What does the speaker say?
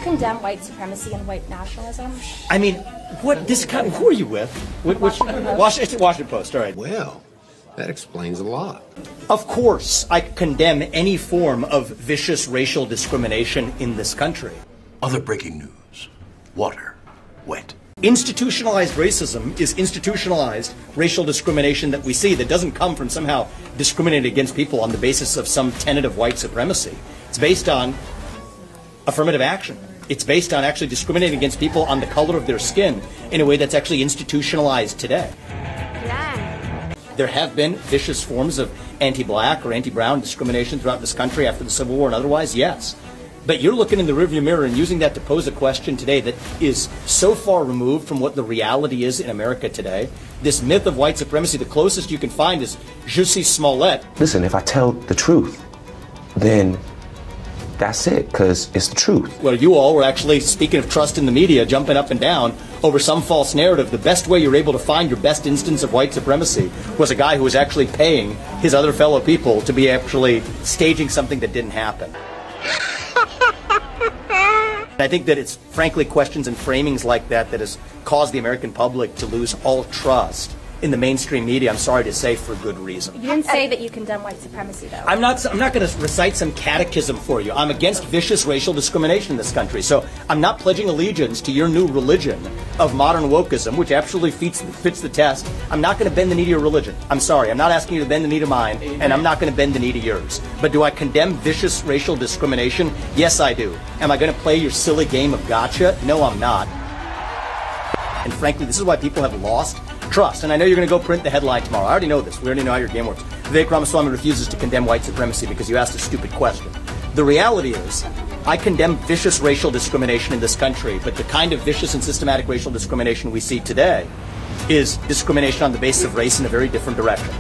condemn white supremacy and white nationalism? I mean, what this kind? Who are you with? Washington Post. All right. Well, that explains a lot. Of course, I condemn any form of vicious racial discrimination in this country. Other breaking news. Water. Wet. Institutionalized racism is institutionalized racial discrimination that we see that doesn't come from somehow discriminating against people on the basis of some tenet of white supremacy. It's based on affirmative action. It's based on actually discriminating against people on the color of their skin in a way that's actually institutionalized today. Yeah. There have been vicious forms of anti-black or anti-brown discrimination throughout this country after the Civil War and otherwise, yes. But you're looking in the rearview mirror and using that to pose a question today that is so far removed from what the reality is in America today. This myth of white supremacy, the closest you can find is Jussie Smollett. Listen, if I tell the truth, then that's it, because it's the truth. Well, you all were actually, speaking of trust in the media, jumping up and down over some false narrative. The best way you're able to find your best instance of white supremacy was a guy who was actually paying his other fellow people to be actually staging something that didn't happen. I think that it's frankly questions and framings like that that has caused the American public to lose all trust in the mainstream media, I'm sorry to say, for good reason. You didn't say that you condemn white supremacy, though. I'm not going to recite some catechism for you. I'm against vicious racial discrimination in this country. So I'm not pledging allegiance to your new religion of modern wokeism, which absolutely fits the test. I'm not going to bend the knee to your religion. I'm sorry. I'm not asking you to bend the knee to mine, and I'm not going to bend the knee to yours. But do I condemn vicious racial discrimination? Yes, I do. Am I going to play your silly game of gotcha? No, I'm not. And frankly, this is why people have lost trust. And I know you're going to go print the headline tomorrow. I already know this. We already know how your game works. Vivek Ramaswamy refuses to condemn white supremacy because you asked a stupid question. The reality is, I condemn vicious racial discrimination in this country, but the kind of vicious and systematic racial discrimination we see today is discrimination on the basis of race in a very different direction.